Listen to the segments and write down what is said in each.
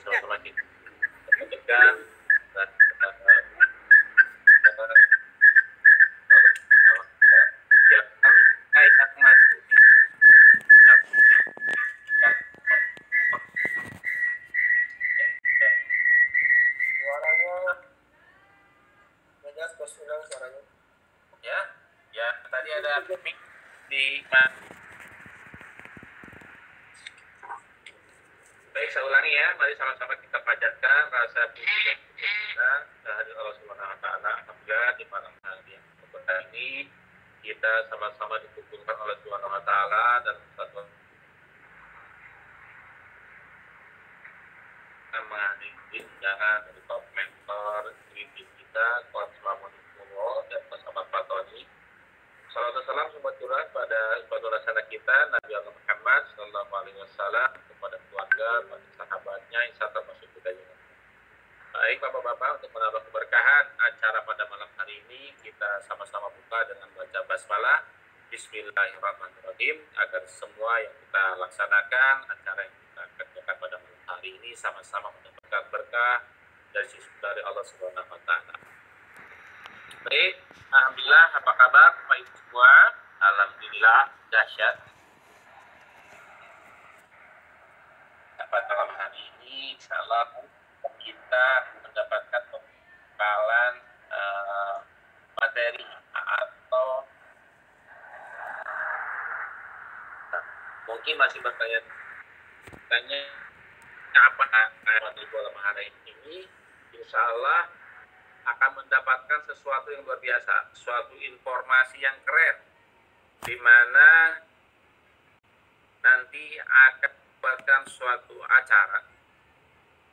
sama-sama kita lanjutkan dan Suaranya nggak jelas, bos. Ulang suaranya. ya tadi ada mic di baik, saya ulangi ya, mari sama-sama kita panjatkan rasa puji dan syukur kita kehadirat Allah Subhanahu wa taala. Alhamdulillah di malam hari yang berkah ini kita sama-sama dikumpulkan oleh Subhanahu wa taala dan satu menghadiri undangan dari top mentor kritik kita, Coach Mamunipuro dan Coach Ahmad Fatoni. Salam salam semua curhat pada ibadah laksana kita Nabi Allah Muhammad Sallallahu Alaihi Wasallam, kepada keluarga, pada sahabatnya, insya Allah termasuk kita juga. Baik bapak-bapak, untuk menambah keberkahan acara pada malam hari ini, kita sama-sama buka dengan baca basmalah Bismillahirrahmanirrahim, agar semua yang kita laksanakan, acara yang kita kerjakan pada malam hari ini sama-sama mendapatkan berkah dari Allah Subhanahu wa taala. Baik, alhamdulillah, apa kabar Bapak Ibu semua? Alhamdulillah dahsyat. Pada malam hari ini insyaallah kita mendapatkan pembekalan materi atau mungkin masih bertanya apa materi malam hari ini. Insyaallah akan mendapatkan sesuatu yang luar biasa, suatu informasi yang keren, di mana nanti akan buatkan suatu acara,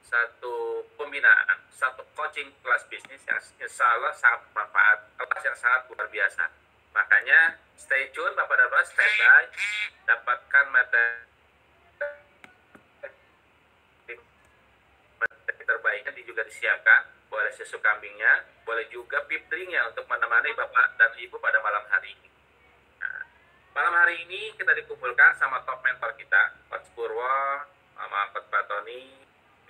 satu pembinaan, satu coaching kelas bisnis yang insya Allah sangat bermanfaat, kelas yang sangat luar biasa. Makanya stay tune Bapak dan Bapak, stand by, dapatkan materi terbaiknya juga disiapkan, boleh susu kambingnya, boleh juga pip drinknya untuk menemani Bapak dan Ibu pada malam hari ini. Nah, malam hari ini kita dikumpulkan sama top mentor kita, Coach Purwo, sama Coach Fatoni,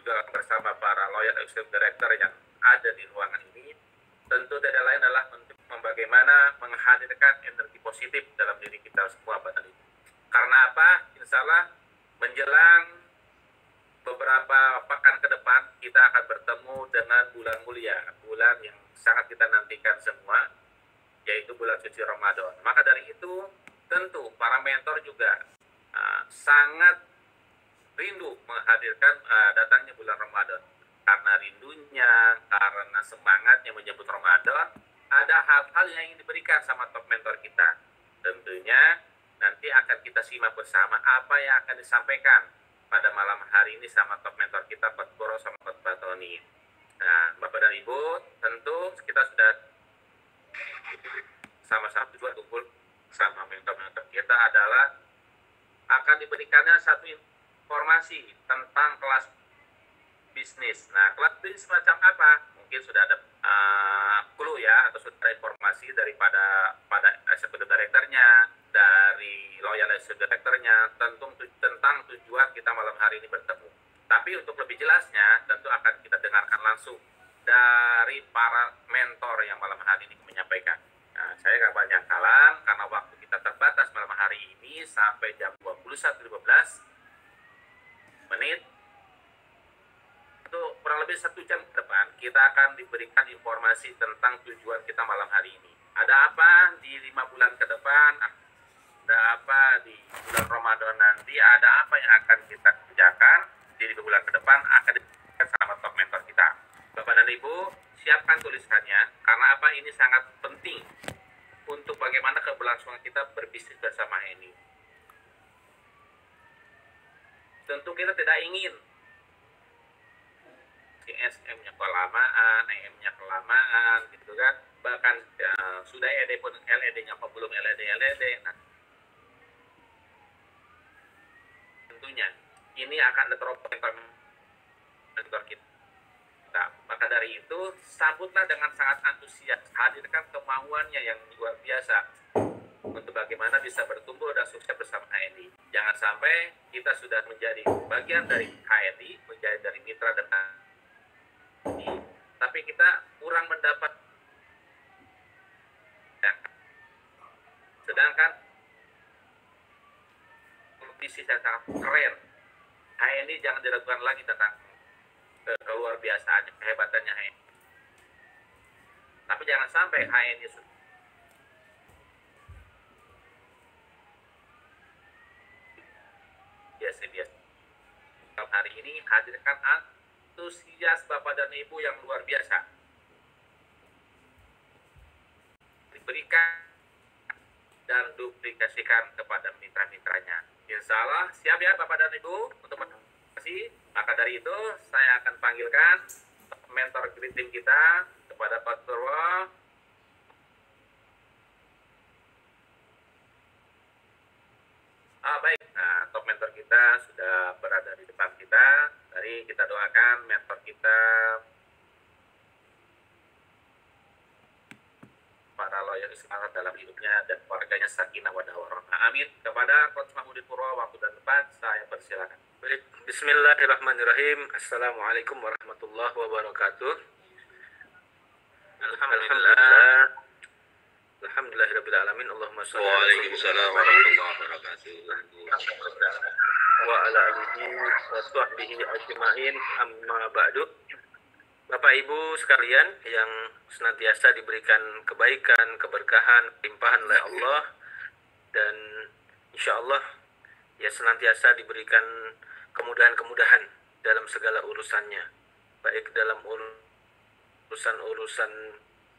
juga bersama para lawyer executive director yang ada di ruangan ini. Tentu tidak lain adalah untuk bagaimana menghadirkan energi positif dalam diri kita semua pada ini. Karena apa? Insya Allah menjelang beberapa pekan ke depan kita akan bertemu dengan bulan mulia, bulan yang sangat kita nantikan semua, yaitu bulan suci Ramadan. Maka dari itu tentu para mentor juga sangat rindu menghadirkan datangnya bulan Ramadan. Karena rindunya, karena semangatnya menyambut Ramadan, ada hal-hal yang ingin diberikan sama top mentor kita. Tentunya nanti akan kita simak bersama apa yang akan disampaikan pada malam hari ini sama top mentor kita, Coach Purwo sama Coach Fatoni. Nah, Bapak dan Ibu, tentu kita sudah sama-sama juga kumpul sama mentor-mentor kita adalah akan diberikannya satu informasi tentang kelas bisnis. Nah, kelas bisnis macam apa? Mungkin sudah ada clue ya, atau sudah ada informasi daripada eksekutif direkturnya, dari loyal executive directornya, tentang tujuan kita malam hari ini bertemu. Tapi untuk lebih jelasnya, tentu akan kita dengarkan langsung dari para mentor yang malam hari ini menyampaikan. Nah, saya nggak banyak kalam, karena waktu kita terbatas malam hari ini sampai jam 21.15 menit. Itu kurang lebih 1 jam ke depan, kita akan diberikan informasi tentang tujuan kita malam hari ini. Ada apa di 5 bulan ke depan, ada apa di bulan Ramadan nanti, ada apa yang akan kita kerjakan di 5 bulan ke depan, akan diberikan sama top mentor kita. Bapak dan Ibu, siapkan tulisannya, karena apa, ini sangat penting untuk bagaimana keberlangsungan kita berbisnis bersama ini. Tentu kita tidak ingin SM-nya kelamaan, EM-nya kelamaan, gitu kan. Bahkan sudah LED pun LED-nya apa belum LED. Nah, tentunya ini akan ada teropong mentor kita. Maka dari itu, sambutlah dengan sangat antusias, hadirkan kemauannya yang luar biasa untuk bagaimana bisa bertumbuh dan sukses bersama HNI. Jangan sampai kita sudah menjadi bagian dari HNI, menjadi dari mitra dan HNI, tapi kita kurang mendapat. Sedangkan kompetisi yang sangat keren, HNI jangan diragukan lagi tentang keluar biasaannya, kehebatannya HNI. Tapi jangan sampai HNI biasa-biasa. Hari ini hadirkan antusias Bapak dan Ibu yang luar biasa. Diberikan dan duplikasikan kepada mitra-mitranya. Insya Allah siap ya Bapak dan Ibu untuk mengatasi. Maka dari itu saya akan panggilkan mentor greeting kita kepada Pak Purwo. Baik, nah, top mentor kita sudah berada di depan kita. Mari kita doakan mentor kita para lawyer semangat dalam hidupnya dan keluarganya sakinah wadah warahmah. Amin. Kepada Coach Mahmudin Purwo, waktu dan tempat saya persilakan. Baik, bismillahirrahmanirrahim. Assalamualaikum warahmatullahi wabarakatuh. Alhamdulillah. Alhamdulillahirabbil alamin. Allahumma shalli ala Waalaikumsalam warahmatullahi wabarakatuh. wa ala alihi wa sahbihi ajma'in, amma ba'du. Bapak Ibu sekalian yang senantiasa diberikan kebaikan, keberkahan, limpahan oleh Allah, dan insya Allah ya senantiasa diberikan kemudahan-kemudahan dalam segala urusannya, baik dalam urusan-urusan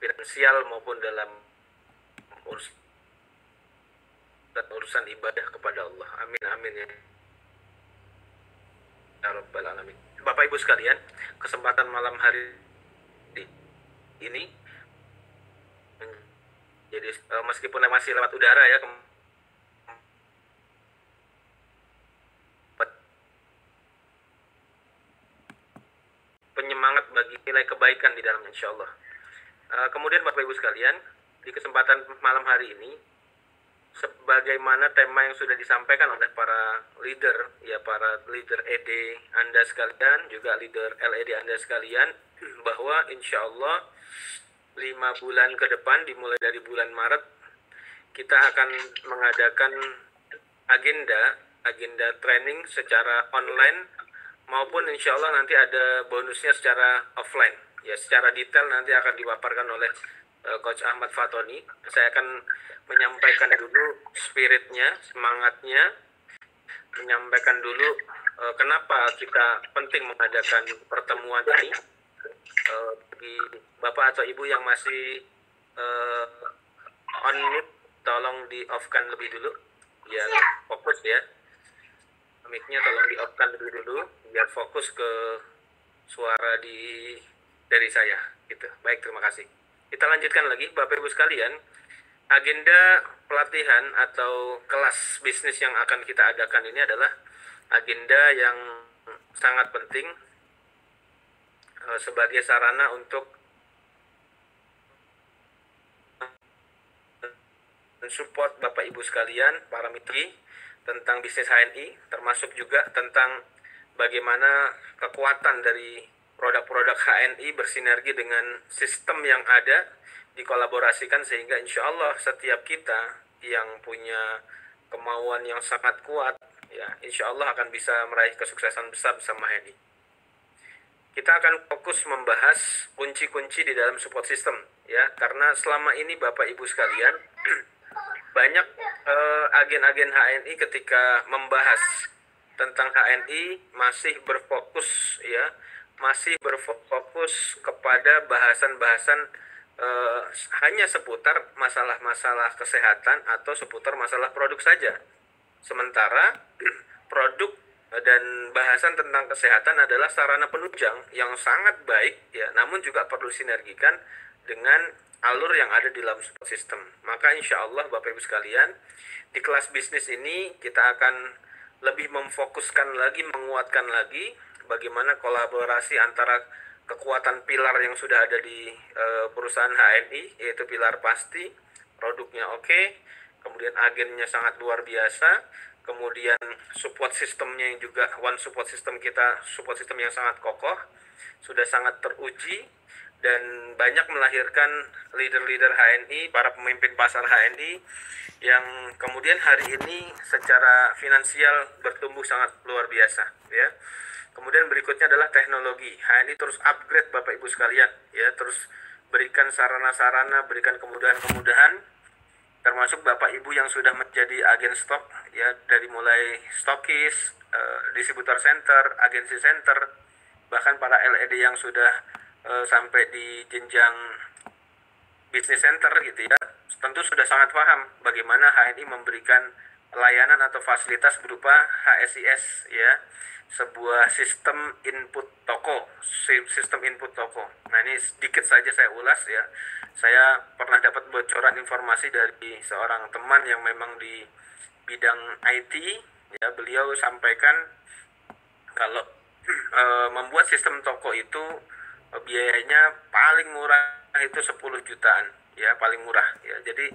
finansial maupun dalam urusan ibadah kepada Allah. Amin amin ya Rabbal alamin. Bapak Ibu sekalian, kesempatan malam hari ini jadi meskipun masih lewat udara ya, penyemangat bagi nilai kebaikan di dalamnya insya Allah. Kemudian Bapak Ibu sekalian, di kesempatan malam hari ini, sebagaimana tema yang sudah disampaikan oleh para leader, ya para leader ED Anda sekalian, juga leader LED Anda sekalian, bahwa insya Allah 5 bulan ke depan, dimulai dari bulan Maret, kita akan mengadakan agenda training secara online, maupun insya Allah nanti ada bonusnya secara offline. Ya, secara detail nanti akan dipaparkan oleh Coach Ahmad Fatoni. Saya akan menyampaikan dulu spiritnya, semangatnya, menyampaikan dulu kenapa kita penting mengadakan pertemuan ini. Bagi Bapak atau Ibu yang masih on mute, tolong di off-kan lebih dulu, biar fokus ya. Mic-nya tolong di off-kan lebih dulu, biar fokus ke suara dari saya. Gitu. Baik, terima kasih. Kita lanjutkan lagi, Bapak Ibu sekalian. Agenda pelatihan atau kelas bisnis yang akan kita adakan ini adalah agenda yang sangat penting sebagai sarana untuk mensupport Bapak Ibu sekalian, para mitra tentang bisnis HNI, termasuk juga tentang bagaimana kekuatan dari produk-produk HNI bersinergi dengan sistem yang ada, dikolaborasikan sehingga insya Allah setiap kita yang punya kemauan yang sangat kuat, ya insya Allah akan bisa meraih kesuksesan besar bersama HNI. Kita akan fokus membahas kunci-kunci di dalam support system, ya, karena selama ini Bapak Ibu sekalian banyak agen-agen HNI ketika membahas tentang HNI masih berfokus kepada bahasan-bahasan hanya seputar masalah-masalah kesehatan atau seputar masalah produk saja. Sementara produk dan bahasan tentang kesehatan adalah sarana penunjang yang sangat baik, ya, namun juga perlu sinergikan dengan alur yang ada di dalam support system. Maka insya Allah Bapak Ibu sekalian, di kelas bisnis ini kita akan lebih memfokuskan lagi, menguatkan lagi bagaimana kolaborasi antara kekuatan pilar yang sudah ada di perusahaan HNI, yaitu pilar pasti, produknya oke, kemudian agennya sangat luar biasa, kemudian support sistemnya yang juga one support system kita, support system yang sangat kokoh, sudah sangat teruji, dan banyak melahirkan leader-leader HNI, para pemimpin pasar HNI yang kemudian hari ini secara finansial bertumbuh sangat luar biasa, ya. Kemudian berikutnya adalah teknologi. HNI terus upgrade Bapak Ibu sekalian, ya, terus berikan sarana-sarana, berikan kemudahan-kemudahan, termasuk Bapak Ibu yang sudah menjadi agen stok, ya, dari mulai stokis, distributor center, agensi center, bahkan para LED yang sudah sampai di jenjang bisnis center gitu ya, tentu sudah sangat paham bagaimana HNI memberikan layanan atau fasilitas berupa HSIS, ya, sebuah sistem input toko, sistem input toko. Nah, ini sedikit saja saya ulas, ya. Saya pernah dapat bocoran informasi dari seorang teman yang memang di bidang IT, ya, beliau sampaikan kalau membuat sistem toko itu biayanya paling murah itu 10 jutaan, ya, paling murah, ya. Jadi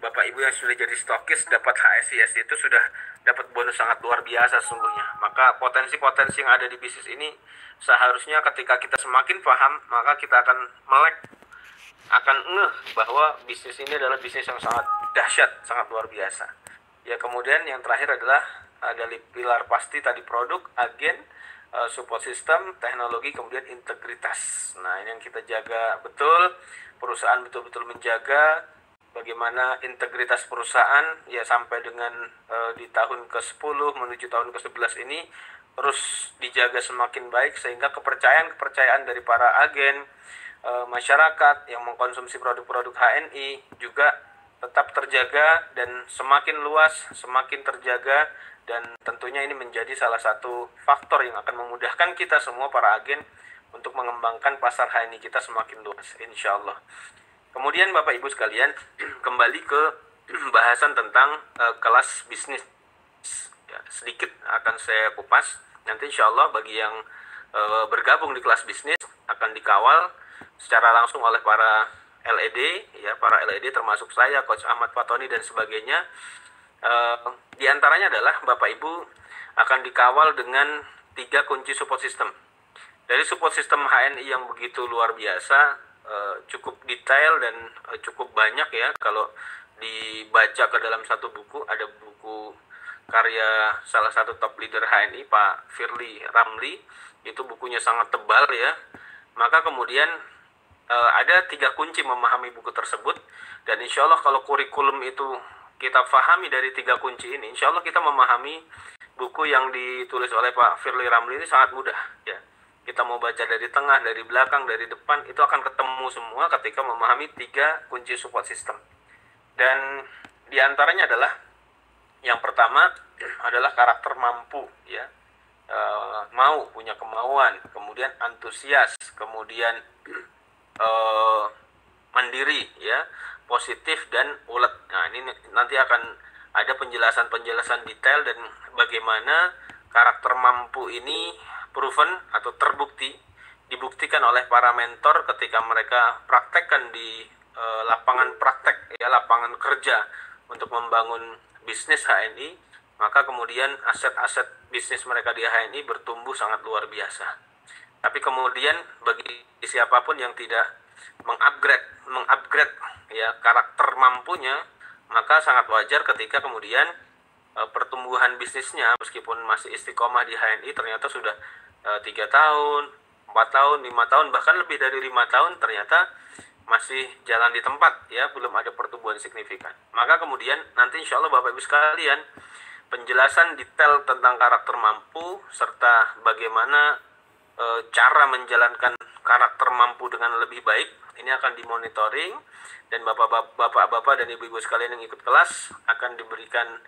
Bapak Ibu yang sudah jadi stokis dapat HSIS itu sudah dapat bonus sangat luar biasa sesungguhnya. Maka potensi-potensi yang ada di bisnis ini seharusnya ketika kita semakin paham, maka kita akan melek, akan ngeh bahwa bisnis ini adalah bisnis yang sangat dahsyat, sangat luar biasa. Ya, kemudian yang terakhir adalah ada pilar pasti tadi, produk, agen, support system, teknologi, kemudian integritas. Nah, ini yang kita jaga betul, perusahaan betul-betul menjaga bagaimana integritas perusahaan, ya, sampai dengan di tahun ke-10 menuju tahun ke-11 ini terus dijaga semakin baik, sehingga kepercayaan dari para agen, masyarakat yang mengkonsumsi produk-produk HNI juga tetap terjaga dan semakin luas, semakin terjaga. Dan tentunya ini menjadi salah satu faktor yang akan memudahkan kita semua para agen untuk mengembangkan pasar HNI kita semakin luas, insya Allah. Kemudian Bapak Ibu sekalian, kembali ke bahasan tentang kelas bisnis, ya, sedikit akan saya kupas. Nanti insya Allah bagi yang bergabung di kelas bisnis akan dikawal secara langsung oleh para LED, ya, para LED termasuk saya, Coach Ahmad Fatoni dan sebagainya. Di antaranya adalah Bapak Ibu akan dikawal dengan 3 kunci support system. Dari support system HNI yang begitu luar biasa, cukup detail dan cukup banyak, ya. Kalau dibaca ke dalam satu buku, ada buku karya salah satu top leader HNI, Pak Firly Ramli, itu bukunya sangat tebal, ya. Maka kemudian ada 3 kunci memahami buku tersebut, dan insya Allah kalau kurikulum itu kita pahami dari 3 kunci ini, insya Allah kita memahami buku yang ditulis oleh Pak Firly Ramli ini sangat mudah, ya. Kita mau baca dari tengah, dari belakang, dari depan, itu akan ketemu semua ketika memahami 3 kunci support system. Dan diantaranya adalah yang pertama adalah karakter mampu, ya, mau, punya kemauan, kemudian antusias, kemudian mandiri, ya, positif dan ulet. Nah, ini nanti akan ada penjelasan-penjelasan detail dan bagaimana karakter mampu ini proven atau terbukti, dibuktikan oleh para mentor ketika mereka praktekkan di lapangan praktek, ya, lapangan kerja untuk membangun bisnis HNI, maka kemudian aset-aset bisnis mereka di HNI bertumbuh sangat luar biasa. Tapi kemudian bagi siapapun yang tidak mengupgrade, ya, karakter mampunya, maka sangat wajar ketika kemudian pertumbuhan bisnisnya meskipun masih istiqomah di HNI ternyata sudah 3 tahun, 4 tahun, 5 tahun, bahkan lebih dari 5 tahun ternyata masih jalan di tempat, ya, belum ada pertumbuhan signifikan. Maka kemudian nanti insya Allah Bapak Ibu sekalian, penjelasan detail tentang karakter mampu serta bagaimana cara menjalankan karakter mampu dengan lebih baik ini akan dimonitoring, dan bapak-bapak dan ibu-ibu sekalian yang ikut kelas akan diberikan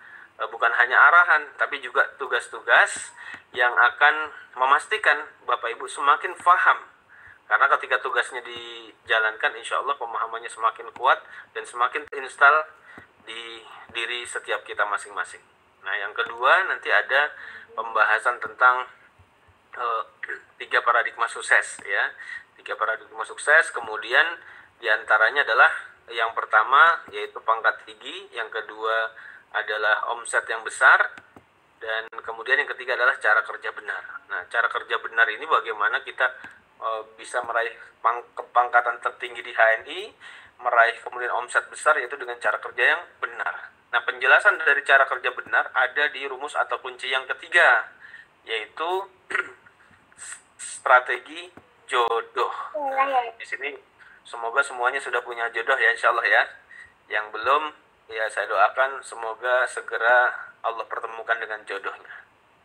bukan hanya arahan tapi juga tugas-tugas yang akan memastikan Bapak Ibu semakin paham, karena ketika tugasnya dijalankan insya Allah pemahamannya semakin kuat dan semakin terinstall di diri setiap kita masing-masing. Nah, yang kedua nanti ada pembahasan tentang 3 paradigma sukses, ya, 3 paradigma sukses. Kemudian diantaranya adalah Yang pertama yaitu pangkat tinggi, yang kedua adalah omset yang besar, dan kemudian yang ketiga adalah cara kerja benar. Nah, cara kerja benar ini bagaimana kita bisa meraih kepangkatan tertinggi di HNI, meraih kemudian omset besar, yaitu dengan cara kerja yang benar. Nah, penjelasan dari cara kerja benar ada di rumus atau kunci yang ketiga, yaitu strategi jodoh. Nah, di sini semoga semuanya sudah punya jodoh ya, insya Allah ya. Yang belum, ya saya doakan semoga segera Allah pertemukan dengan jodohnya.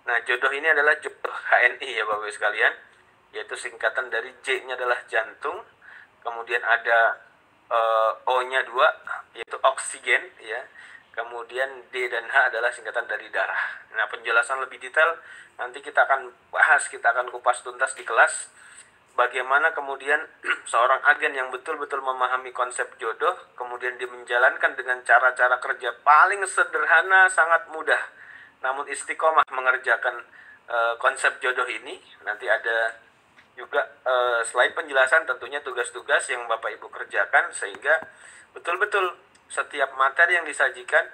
Nah, jodoh ini adalah jodoh HNI ya Bapak Ibu sekalian, yaitu singkatan dari J-nya adalah jantung, kemudian ada O-nya 2 yaitu oksigen ya. Kemudian D dan H adalah singkatan dari darah. Nah, penjelasan lebih detail nanti kita akan bahas, kita akan kupas tuntas di kelas. Bagaimana kemudian seorang agen yang betul-betul memahami konsep jodoh, kemudian dia menjalankan dengan cara-cara kerja paling sederhana, sangat mudah, namun istiqomah mengerjakan konsep jodoh ini. Nanti ada juga selain penjelasan tentunya tugas-tugas yang Bapak Ibu kerjakan, sehingga betul-betul setiap materi yang disajikan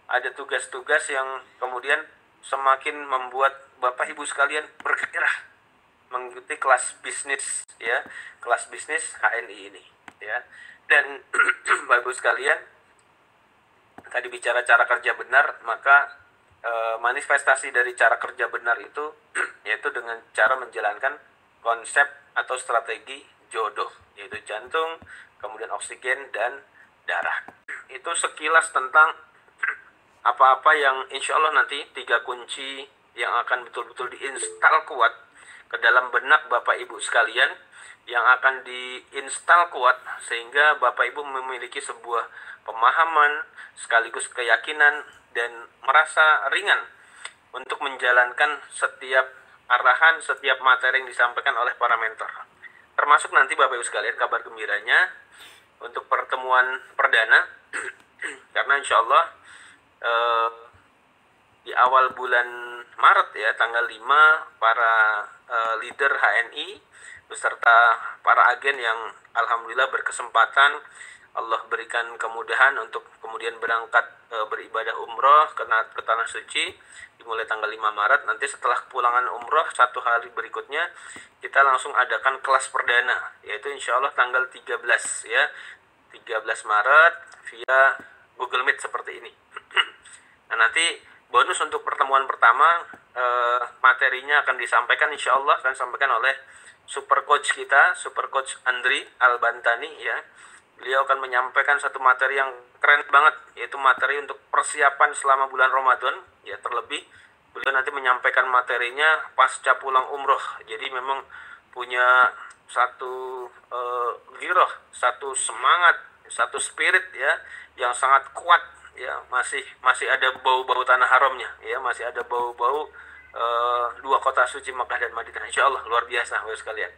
ada tugas-tugas yang kemudian semakin membuat Bapak Ibu sekalian bergairah mengikuti kelas bisnis ya, kelas bisnis HNI ini ya. Dan Bapak Ibu sekalian, tadi bicara cara kerja benar, maka manifestasi dari cara kerja benar itu yaitu dengan cara menjalankan konsep atau strategi jodoh, yaitu jantung, kemudian oksigen dan darah. Itu sekilas tentang apa-apa yang insya Allah nanti 3 kunci yang akan betul-betul diinstal kuat ke dalam benak Bapak Ibu sekalian, yang akan diinstal kuat sehingga Bapak Ibu memiliki sebuah pemahaman sekaligus keyakinan dan merasa ringan untuk menjalankan setiap arahan, setiap materi yang disampaikan oleh para mentor. Termasuk nanti Bapak Ibu sekalian, kabar gembiranya untuk pertemuan perdana karena insya Allah di awal bulan Maret ya, tanggal 5, para leader HNI beserta para agen yang alhamdulillah berkesempatan Allah berikan kemudahan untuk kemudian berangkat beribadah umroh ke Tanah Suci dimulai tanggal 5 Maret. Nanti setelah kepulangan umroh 1 hari berikutnya kita langsung adakan kelas perdana, yaitu insya Allah tanggal 13 ya, 13 Maret via Google Meet seperti ini. Nah, nanti bonus untuk pertemuan pertama, materinya akan disampaikan insya Allah, akan disampaikan oleh super coach kita, super coach Andri Albantani ya. Beliau akan menyampaikan satu materi yang keren banget, yaitu materi untuk persiapan selama bulan Ramadan ya. Terlebih beliau nanti menyampaikan materinya pasca pulang umroh, jadi memang punya satu giroh, satu semangat, satu spirit ya yang sangat kuat ya. Masih ada bau-bau tanah haramnya ya, masih ada bau-bau 2 kota suci Makkah dan Madinah. Insya Allah luar biasa Bapak sekalian.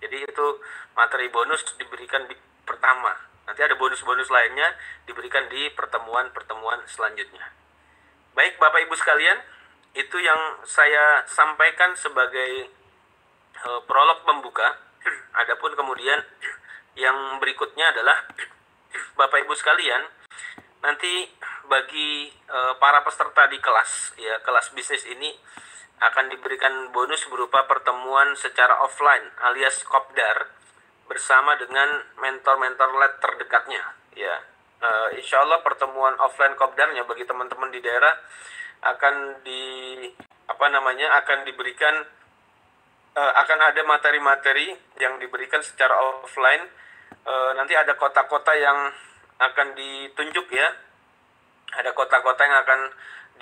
Jadi itu materi bonus diberikan di pertama. Nanti ada bonus-bonus lainnya diberikan di pertemuan-pertemuan selanjutnya. Baik Bapak Ibu sekalian, itu yang saya sampaikan sebagai prolog pembuka. Adapun kemudian yang berikutnya adalah Bapak Ibu sekalian, nanti bagi para peserta di kelas ya, kelas bisnis ini akan diberikan bonus berupa pertemuan secara offline alias kopdar bersama dengan mentor-mentor LED terdekatnya ya. Insya Allah pertemuan offline kopdarnya bagi teman-teman di daerah akan akan diberikan, akan ada materi-materi yang diberikan secara offline. Nanti ada kota-kota yang akan ditunjuk ya, ada kota-kota yang akan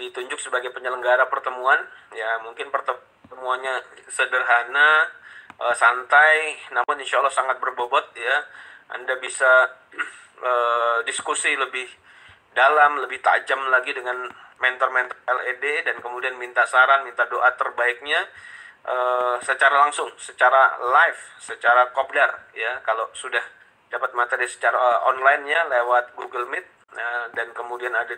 ditunjuk sebagai penyelenggara pertemuan ya. Mungkin pertemuannya sederhana, santai, namun insya Allah sangat berbobot ya. Anda bisa diskusi lebih dalam, lebih tajam lagi dengan mentor-mentor LED, dan kemudian minta saran, minta doa terbaiknya secara langsung, secara live, secara kopdar ya. Kalau sudah dapat materi secara online-nya lewat Google Meet dan kemudian ada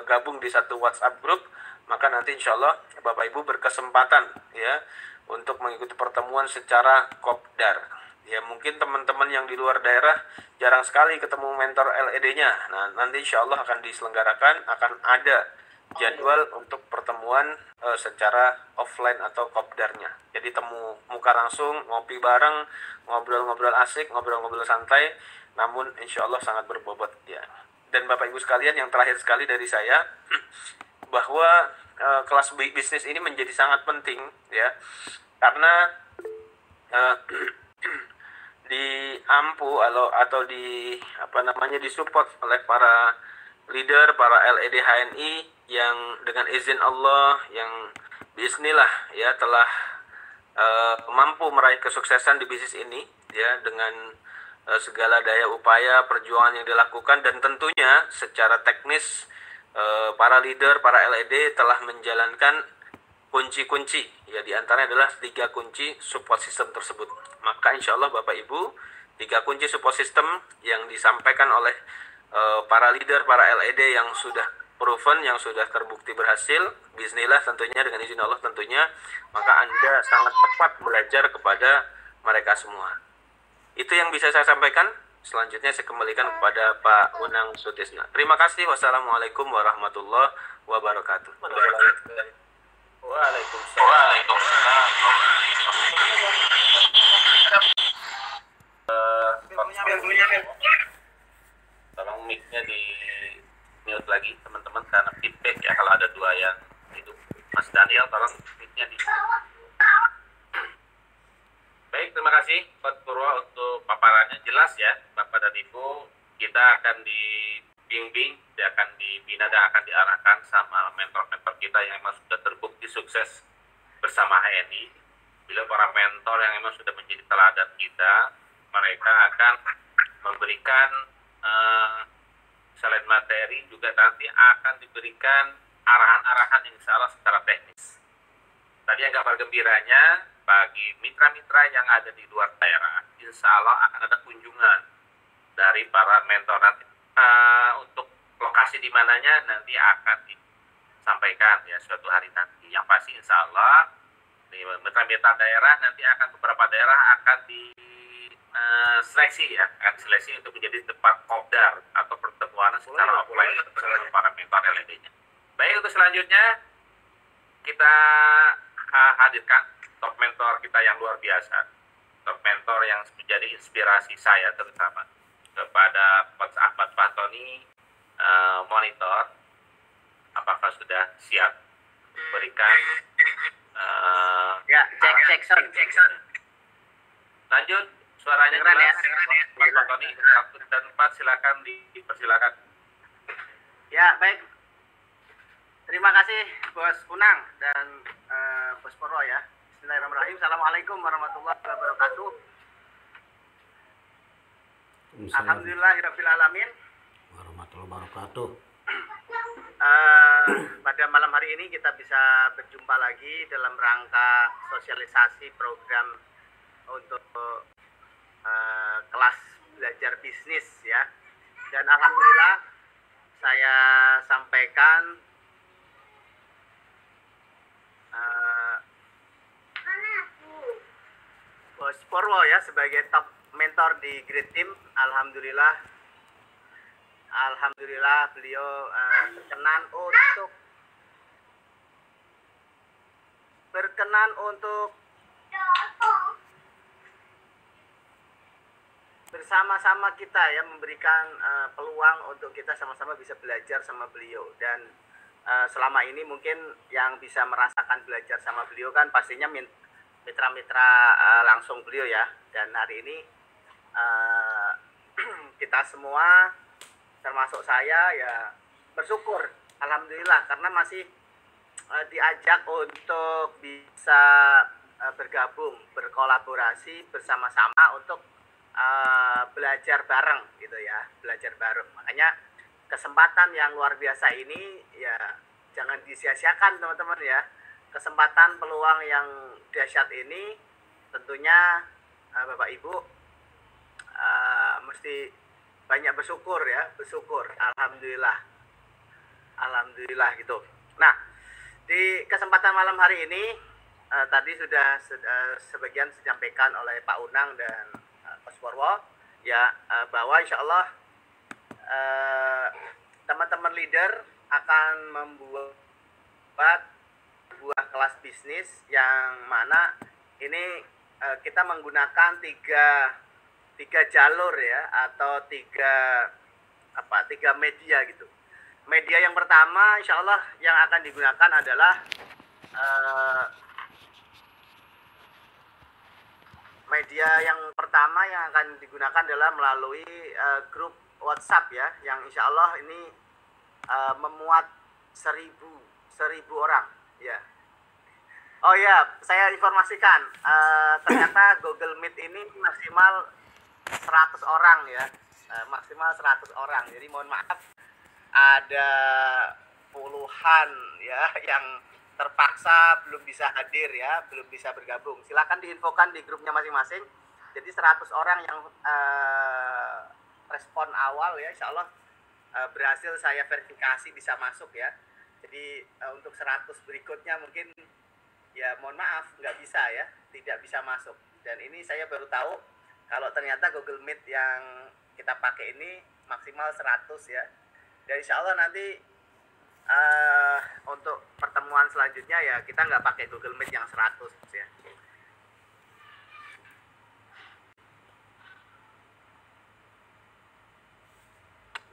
gabung di satu WhatsApp group, maka nanti insya Allah Bapak Ibu berkesempatan ya untuk mengikuti pertemuan secara kopdar Ya mungkin teman-teman yang di luar daerah jarang sekali ketemu mentor LED-nya. Nah, nanti insya Allah akan diselenggarakan, akan ada jadwal untuk pertemuan secara offline atau kopdarnya. Jadi temu muka langsung, ngopi bareng, ngobrol-ngobrol asik, ngobrol-ngobrol santai, namun insya Allah sangat berbobot ya. Dan Bapak Ibu sekalian, yang terakhir sekali dari saya, bahwa kelas bisnis ini menjadi sangat penting ya, karena diampu atau disupport oleh para leader, para LED HNI yang dengan izin Allah yang bismillah ya telah mampu meraih kesuksesan di bisnis ini ya, dengan segala daya upaya perjuangan yang dilakukan, dan tentunya secara teknis para leader, para LED telah menjalankan kunci-kunci ya, diantaranya adalah 3 kunci support system tersebut. Maka insya Allah Bapak Ibu, 3 kunci support system yang disampaikan oleh para leader, para LED yang sudah proven, yang sudah terbukti berhasil, bismillah tentunya dengan izin Allah tentunya, maka Anda sangat tepat belajar kepada mereka semua. Itu yang bisa saya sampaikan. Selanjutnya saya kembalikan kepada Pak Unang Sutisna. Terima kasih. Wassalamualaikum warahmatullahi wabarakatuh. Waalaikumsalam. Tolong mic-nya di mute lagi teman-teman, karena feedback ya kalau ada 2 yang itu. Mas Daniel, tolong mic-nya di. Baik, terima kasih Pak Purwo untuk paparannya, jelas ya Bapak dan Ibu. Kita akan dibimbing, akan dibina dan akan diarahkan sama mentor-mentor kita yang memang sudah terbukti sukses bersama HNI. Bila para mentor yang memang sudah menjadi teladan kita, mereka akan memberikan selain materi juga nanti akan diberikan arahan-arahan yang salah secara teknis. Tadi yang kabar gembiranya bagi mitra-mitra yang ada di luar daerah, insya Allah akan ada kunjungan dari para mentor nanti. Untuk lokasi di mananya nanti akan disampaikan ya suatu hari nanti. Yang pasti insya Allah di mitra-mitra daerah nanti akan beberapa daerah akan seleksi ya, akan seleksi untuk menjadi tempat kopdar atau pertemuan secara offline bersama para mentor LED-nya. Baik, untuk selanjutnya kita hadirkan top mentor kita yang luar biasa, top mentor yang menjadi inspirasi saya terutama kepada Coach Ahmad Fatoni. Monitor apakah sudah siap berikan Ya, cek sound. lanjut, suaranya Dengeran jelas ya. Coach Fatoni. 1 dan 4 silakan dipersilakan. Ya, baik. Terima kasih Bos Unang dan Bos Purwo ya. Bismillahirrahmanirrahim. Assalamualaikum warahmatullahi wabarakatuh. Alhamdulillahirabbil alamin. Warahmatullahi wabarakatuh. Pada malam hari ini kita bisa berjumpa lagi dalam rangka sosialisasi program untuk kelas belajar bisnis ya. Dan alhamdulillah saya sampaikan Bos Purwo ya sebagai top mentor di Great Team. Alhamdulillah beliau berkenan untuk bersama-sama kita ya, memberikan peluang untuk kita sama-sama bisa belajar sama beliau. Dan selama ini mungkin yang bisa merasakan belajar sama beliau kan pastinya mitra-mitra langsung beliau ya. Dan hari ini kita semua termasuk saya ya bersyukur alhamdulillah karena masih diajak untuk bisa bergabung, berkolaborasi bersama-sama untuk belajar bareng gitu ya, belajar bareng. Makanya kesempatan yang luar biasa ini ya jangan disia-siakan teman-teman ya. Kesempatan peluang yang dahsyat ini tentunya Bapak Ibu mesti banyak bersyukur ya, bersyukur. Alhamdulillah gitu. Nah, di kesempatan malam hari ini tadi sudah sebagian disampaikan oleh Pak Unang dan Purwo ya, bahwa insya Allah teman-teman leader akan membuat sebuah kelas bisnis yang mana ini kita menggunakan tiga jalur ya, atau tiga media gitu. Media yang pertama insya Allah yang akan digunakan adalah media yang pertama yang akan digunakan adalah melalui grup WhatsApp ya, yang insya Allah ini memuat 1.000 orang ya. Oh ya, saya informasikan ternyata Google Meet ini maksimal 100 orang ya, maksimal 100 orang. Jadi mohon maaf ada puluhan ya yang terpaksa belum bisa hadir ya, belum bisa bergabung. Silakan diinfokan di grupnya masing-masing. Jadi 100 orang yang respon awal ya, insya Allah berhasil saya verifikasi bisa masuk ya. Jadi untuk 100 berikutnya mungkin ya mohon maaf nggak bisa ya, tidak bisa masuk. Dan ini saya baru tahu kalau ternyata Google Meet yang kita pakai ini maksimal 100 ya. Dan insya Allah nanti untuk pertemuan selanjutnya ya kita nggak pakai Google Meet yang 100 ya.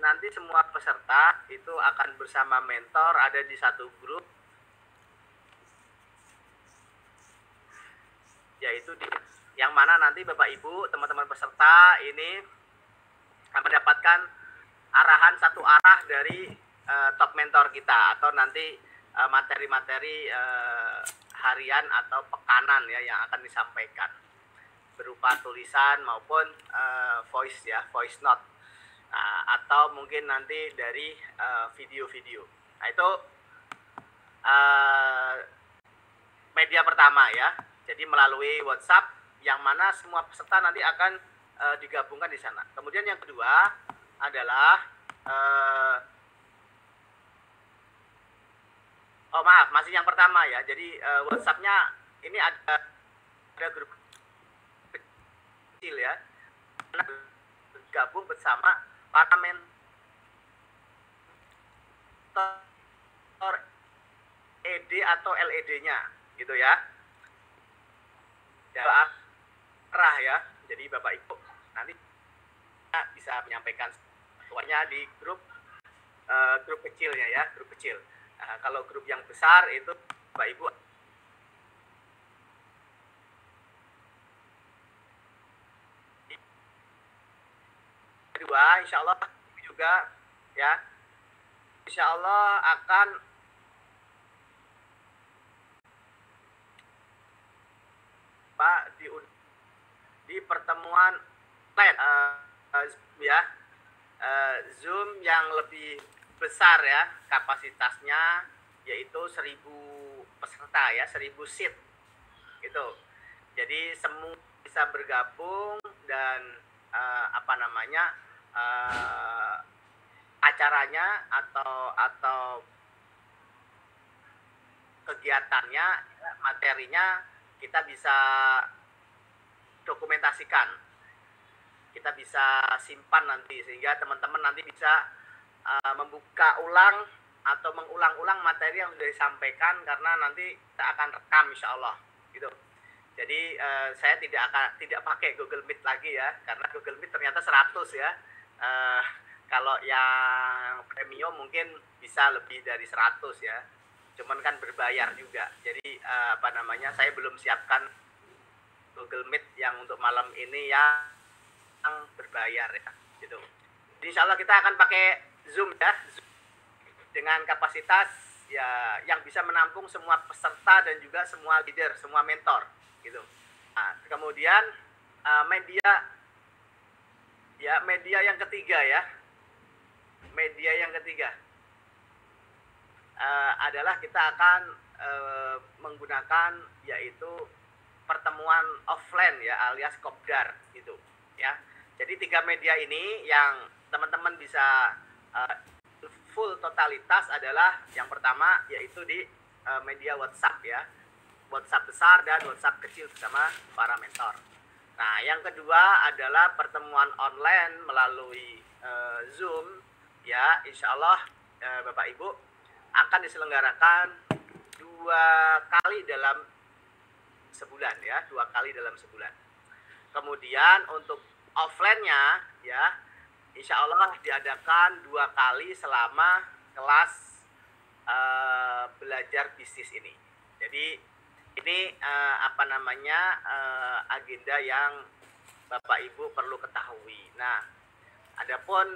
Nanti semua peserta itu akan bersama mentor ada di satu grup, yaitu yang mana nanti Bapak Ibu teman-teman peserta ini mendapatkan arahan satu arah dari top mentor kita, atau nanti materi-materi harian atau pekanan ya yang akan disampaikan berupa tulisan maupun voice ya, voice note, atau mungkin nanti dari video-video. Nah itu media pertama ya, jadi melalui WhatsApp yang mana semua peserta nanti akan digabungkan di sana. Kemudian yang kedua adalah masih yang pertama ya. Jadi WhatsApp-nya ini ada grup kecil ya, gabung bersama para mentor ED atau LED-nya gitu ya. Arah ya. Jadi Bapak Ibu nanti bisa menyampaikan semuanya di grup kecilnya ya, grup kecil. Nah, kalau grup yang besar itu Bapak Ibu kedua insya Allah juga ya, insya Allah akan di pertemuan lain ya, Zoom yang lebih besar ya kapasitasnya, yaitu 1.000 peserta ya, 1.000 seat gitu. Jadi semua bisa bergabung dan acaranya atau kegiatannya, materinya kita bisa dokumentasikan, kita bisa simpan nanti, sehingga teman-teman nanti bisa membuka ulang atau mengulang-ulang materi yang sudah disampaikan, karena nanti kita akan rekam insya Allah gitu. Jadi saya tidak pakai Google Meet lagi ya, karena Google Meet ternyata 100 ya. Kalau yang premium mungkin bisa lebih dari 100 ya, cuman kan berbayar juga. Jadi saya belum siapkan Google Meet yang untuk malam ini yang berbayar ya gitu. Jadi insya Allah kita akan pakai Zoom ya, Zoom dengan kapasitas ya yang bisa menampung semua peserta dan juga semua leader, semua mentor gitu. Nah, kemudian media yang ketiga ya, media yang ketiga adalah kita akan menggunakan yaitu pertemuan offline ya, alias kopdar gitu ya. Jadi 3 media ini yang teman-teman bisa full totalitas adalah yang pertama yaitu di media WhatsApp ya, WhatsApp besar dan WhatsApp kecil bersama para mentor. Nah, yang kedua adalah pertemuan online melalui Zoom, ya, insya Allah Bapak Ibu akan diselenggarakan 2 kali dalam sebulan, ya, 2 kali dalam sebulan. Kemudian untuk offline-nya, ya, insya Allah diadakan 2 kali selama kelas belajar bisnis ini. Jadi ini agenda yang Bapak Ibu perlu ketahui. Nah, adapun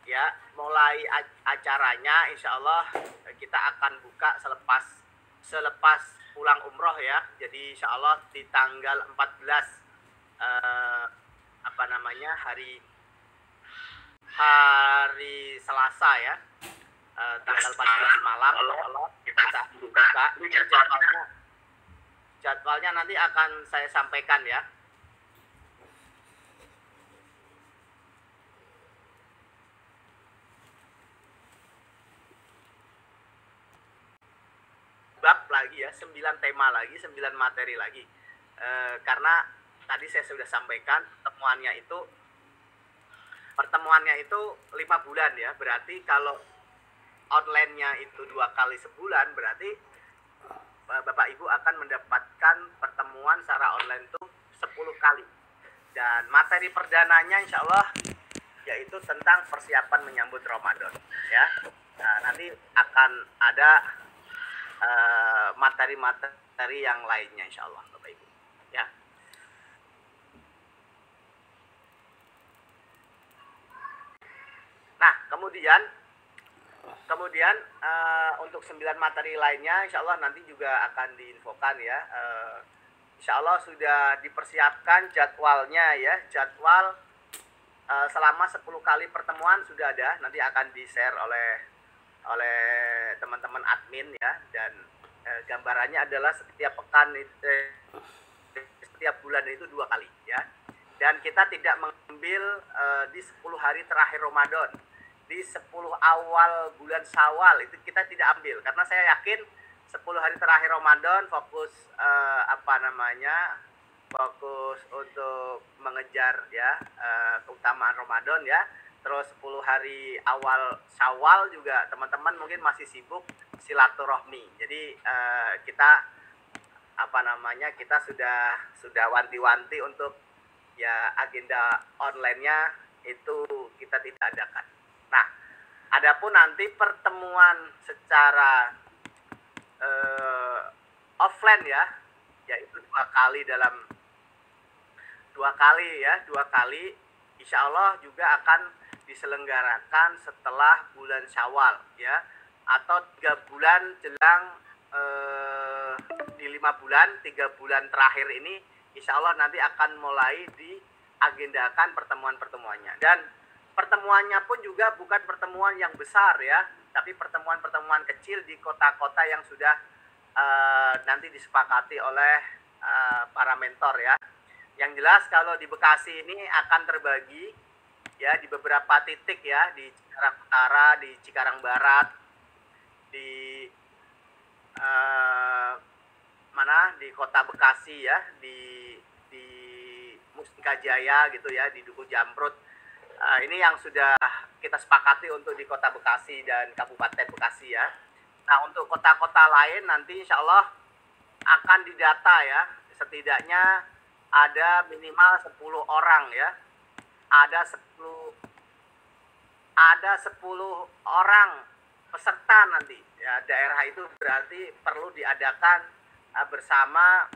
ya mulai acaranya insya Allah kita akan buka selepas pulang umroh, ya. Jadi insya Allah di tanggal 14 hari Selasa, ya, tanggal 14 malam Allah kita buka. Jadwalnya nanti akan saya sampaikan, ya. Bab lagi, ya, 9 tema lagi, 9 materi lagi. Karena tadi saya sudah sampaikan pertemuannya itu 5 bulan, ya. Berarti kalau online-nya itu 2 kali sebulan, berarti Bapak Ibu akan mendapatkan pertemuan secara online itu 10 kali. Dan materi perdananya insya Allah yaitu tentang persiapan menyambut Ramadan, ya. Nah, nanti akan ada materi-materi yang lainnya insya Allah Bapak Ibu, ya. Nah, kemudian untuk 9 materi lainnya insya Allah nanti juga akan diinfokan, ya. Insya Allah sudah dipersiapkan jadwalnya, ya. Jadwal selama 10 kali pertemuan sudah ada, nanti akan di-share oleh teman-teman admin, ya. Dan gambarannya adalah setiap bulan itu 2 kali, ya. Dan kita tidak mengambil di 10 hari terakhir Ramadan, di 10 awal bulan Syawal itu kita tidak ambil, karena saya yakin 10 hari terakhir Ramadan fokus fokus untuk mengejar, ya, keutamaan Ramadan, ya. Terus 10 hari awal Syawal juga teman-teman mungkin masih sibuk silaturahmi. Jadi kita sudah wanti-wanti untuk, ya, agenda online-nya itu kita tidak adakan. Nah, adapun nanti pertemuan secara offline, ya, yaitu 2 kali insya Allah juga akan diselenggarakan setelah bulan Syawal, ya, atau 3 bulan jelang di 5 bulan, 3 bulan terakhir ini insya Allah nanti akan mulai diagendakan pertemuan-pertemuannya. Dan pertemuannya pun juga bukan pertemuan yang besar, ya, tapi pertemuan-pertemuan kecil di kota-kota yang sudah nanti disepakati oleh para mentor, ya. Yang jelas kalau di Bekasi ini akan terbagi, ya, di beberapa titik, ya, di Cikarang Utara, di Cikarang Barat, di di Kota Bekasi, ya, di Mustika Jaya gitu, ya, di Duku Jamrut. Ini yang sudah kita sepakati untuk di Kota Bekasi dan Kabupaten Bekasi, ya. Nah, untuk kota-kota lain nanti insya Allah akan didata, ya. Setidaknya ada minimal 10 orang, ya. Ada 10 orang peserta nanti, ya. Daerah itu berarti perlu diadakan bersama,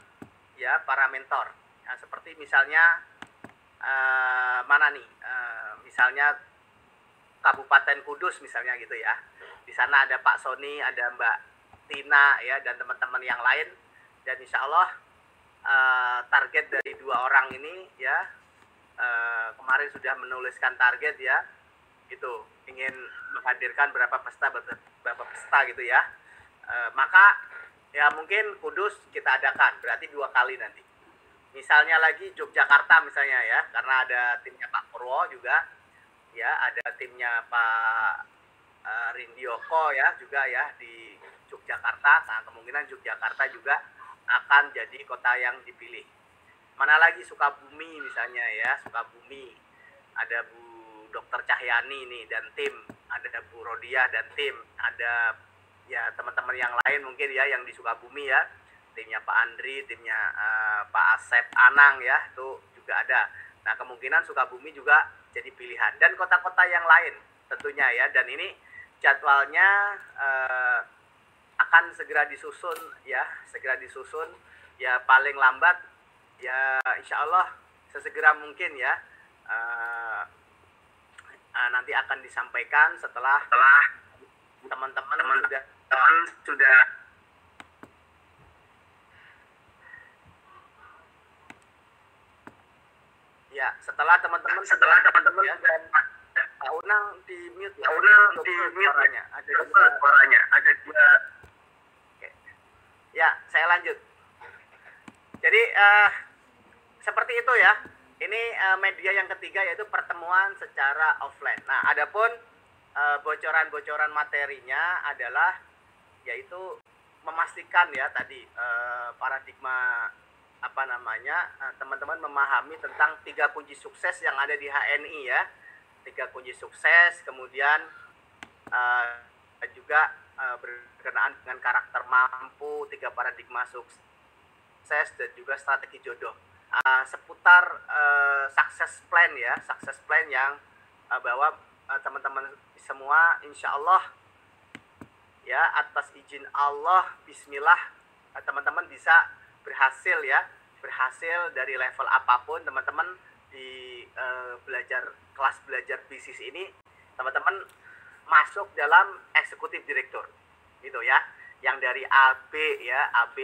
ya, para mentor. Ya, seperti misalnya misalnya Kabupaten Kudus misalnya gitu, ya. Di sana ada Pak Sony, ada Mbak Tina, ya, dan teman-teman yang lain. Dan insya Allah target dari 2 orang ini, ya, kemarin sudah menuliskan target, ya, itu ingin menghadirkan berapa peserta gitu, ya. Maka, ya, mungkin Kudus kita adakan, berarti 2 kali nanti. Misalnya lagi Yogyakarta misalnya, ya, karena ada timnya Pak Purwo juga, ya, ada timnya Pak Rindioko, ya, juga, ya, di Yogyakarta. Nah, kemungkinan Yogyakarta juga akan jadi kota yang dipilih. Mana lagi Sukabumi misalnya ya, Sukabumi ada Bu Dr. Cahyani nih dan tim, ada Bu Rodiah dan tim, ada ya teman-teman yang lain mungkin ya yang di Sukabumi ya, timnya Pak Andri, timnya Pak Asep Anang ya, itu juga ada. Nah kemungkinan Sukabumi juga jadi pilihan dan kota-kota yang lain tentunya ya, dan ini jadwalnya akan segera disusun ya, paling lambat ya insya Allah sesegera mungkin ya, nanti akan disampaikan setelah teman-teman sudah ya, setelah teman-teman ya, dan Pak Unang di mute ya, suaranya ada dua. Oke. Ya saya lanjut. Jadi seperti itu ya. Ini media yang ketiga yaitu pertemuan secara offline. Nah, adapun bocoran-bocoran materinya adalah yaitu memastikan ya tadi paradigma teman-teman memahami tentang 3 kunci sukses yang ada di HNI ya. 3 kunci sukses, kemudian juga berkenaan dengan karakter mampu, 3 paradigma sukses dan juga strategi jodoh. Seputar success plan ya, success plan yang bahwa teman-teman semua insya Allah ya atas izin Allah, bismillah, teman-teman bisa berhasil ya, berhasil dari level apapun teman-teman di kelas belajar bisnis ini, teman-teman masuk dalam eksekutif direktur gitu ya, yang dari AB ya, AB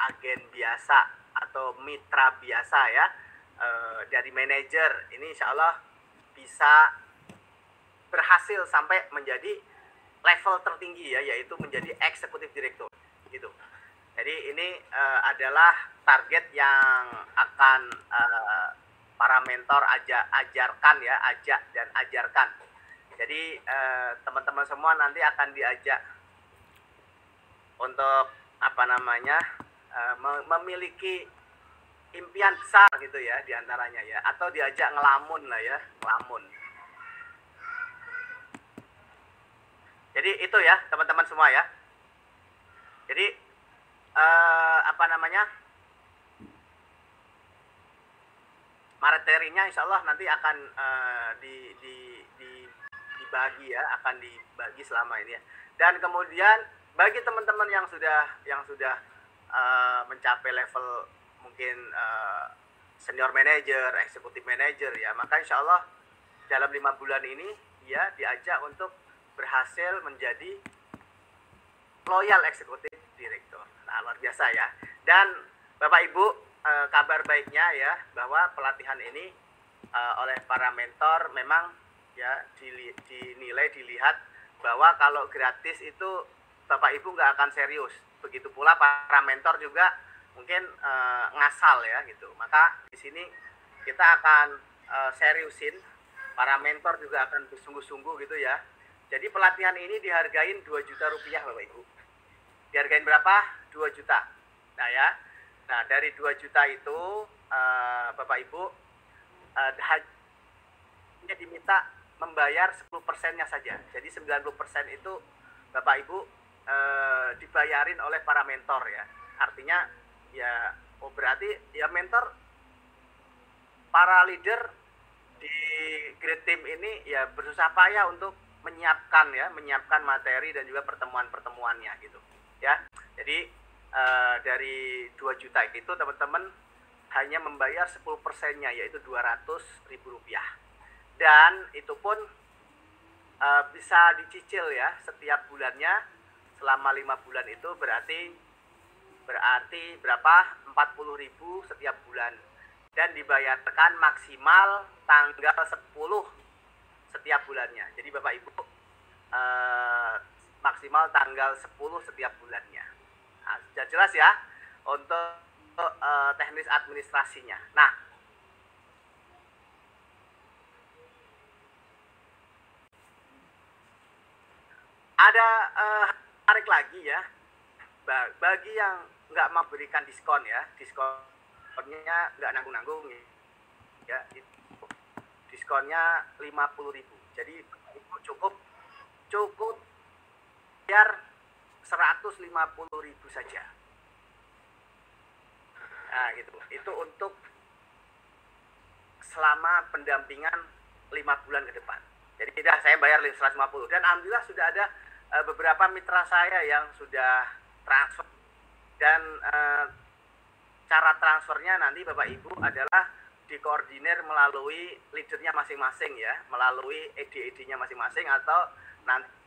agen biasa atau mitra biasa ya, dari manajer ini insya Allah bisa berhasil sampai menjadi level tertinggi ya, yaitu menjadi eksekutif direktur gitu. Jadi ini adalah target yang akan para mentor ajarkan ya, ajak dan ajarkan. Jadi teman-teman semua nanti akan diajak untuk memiliki impian besar gitu ya diantaranya ya, atau diajak ngelamun lah ya, ngelamun. Jadi itu ya teman-teman semua ya. Jadi materinya insya Allah nanti akan dibagi ya, akan dibagi selama ini ya. Dan kemudian bagi teman-teman yang sudah mencapai level mungkin senior manager, eksekutif manager ya, maka insya Allah dalam 5 bulan ini ya diajak untuk berhasil menjadi loyal eksekutif direktur. Nah, luar biasa ya. Dan Bapak Ibu, kabar baiknya ya bahwa pelatihan ini oleh para mentor memang ya dilihat bahwa kalau gratis itu Bapak Ibu nggak akan serius. Begitu pula para mentor juga mungkin ngasal ya gitu. Maka di sini kita akan seriusin, para mentor juga akan bersungguh-sungguh gitu ya. Jadi pelatihan ini dihargain 2 juta rupiah Bapak Ibu. Dihargain berapa? 2 juta. Nah ya. Nah dari 2 juta itu Bapak Ibu hanya diminta membayar 10%-nya saja. Jadi 90% itu Bapak Ibu dibayarin oleh para mentor ya. Artinya ya berarti ya mentor, para leader di Great Team ini ya bersusah payah untuk menyiapkan materi dan juga pertemuan-pertemuannya gitu ya. Jadi dari 2 juta itu teman-teman hanya membayar 10%-nya yaitu Rp200.000, dan itu pun bisa dicicil ya setiap bulannya selama 5 bulan. Itu berarti berapa? 40.000 setiap bulan, dan dibayarkan maksimal tanggal 10 setiap bulannya. Jadi Bapak Ibu maksimal tanggal 10 setiap bulannya. Nah, sudah jelas ya untuk teknis administrasinya. Nah, ada tarik lagi ya, bagi yang nggak memberikan diskon ya, diskonnya nggak nanggung-nanggung ya, diskonnya 50.000. Jadi Ibu cukup biar 150.000 saja. Nah gitu, itu untuk selama pendampingan 5 bulan ke depan. Jadi tidak saya bayar 150, dan alhamdulillah sudah ada beberapa mitra saya yang sudah transfer, dan cara transfernya nanti Bapak Ibu adalah dikoordinir melalui leadernya masing-masing ya, melalui ED-ED-nya masing-masing, atau nanti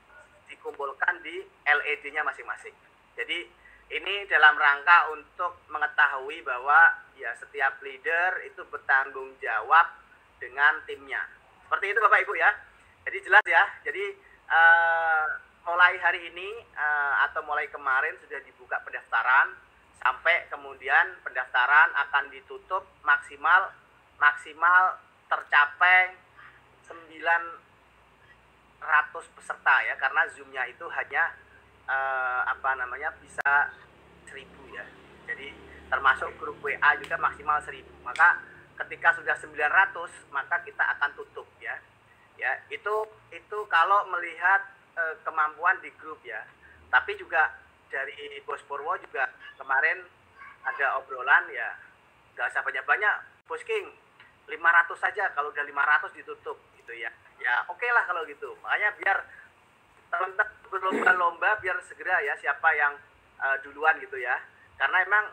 dikumpulkan di LED-nya masing-masing. Jadi ini dalam rangka untuk mengetahui bahwa ya setiap leader itu bertanggung jawab dengan timnya. Seperti itu Bapak Ibu ya. Jadi jelas ya. Jadi mulai hari ini atau mulai kemarin sudah dibuka pendaftaran, sampai kemudian pendaftaran akan ditutup maksimal tercapai 900 peserta ya, karena Zoom-nya itu hanya bisa 1000 ya. Jadi termasuk grup WA juga maksimal 1000. Maka ketika sudah 900 maka kita akan tutup ya. Ya, itu kalau melihat kemampuan di grup ya. Tapi juga dari Bos Purwo juga kemarin ada obrolan ya, nggak usah banyak-banyak Bos King, 500 saja, kalau udah 500 ditutup gitu ya. Ya oke lah kalau gitu. Makanya biar teman-teman berlomba-lomba biar segera ya siapa yang duluan gitu ya. Karena emang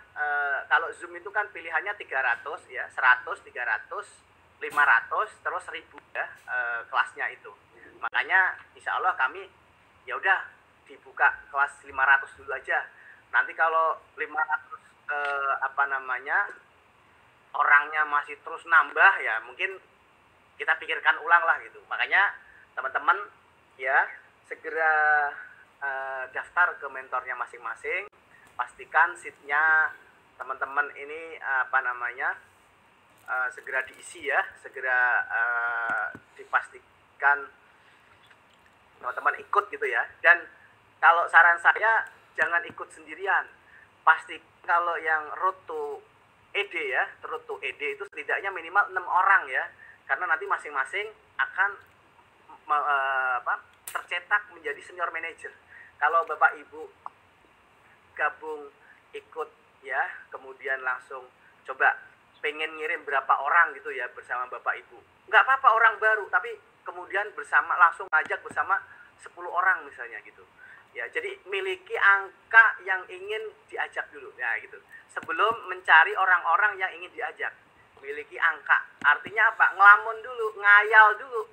kalau Zoom itu kan pilihannya 300 ya, 100, 300, 500, terus 1000 ya kelasnya itu. Makanya insya Allah kami ya udah dibuka kelas 500 dulu aja. Nanti kalau 500 orangnya masih terus nambah ya, mungkin kita pikirkan ulang lah gitu. Makanya teman-teman ya segera daftar ke mentornya masing-masing, pastikan seatnya teman-teman ini segera diisi ya, segera dipastikan teman-teman ikut gitu ya. Dan kalau saran saya jangan ikut sendirian, pasti kalau yang road to ED ya, road to ED itu setidaknya minimal 6 orang ya, karena nanti masing-masing akan tercetak menjadi senior manager. Kalau Bapak Ibu gabung ikut ya, kemudian langsung coba pengen ngirim berapa orang gitu ya bersama Bapak Ibu, nggak apa-apa orang baru, tapi kemudian langsung ngajak bersama 10 orang misalnya gitu ya. Jadi miliki angka yang ingin diajak dulu ya gitu, sebelum mencari orang-orang yang ingin diajak. Miliki angka artinya apa? Ngelamun dulu, ngayal dulu,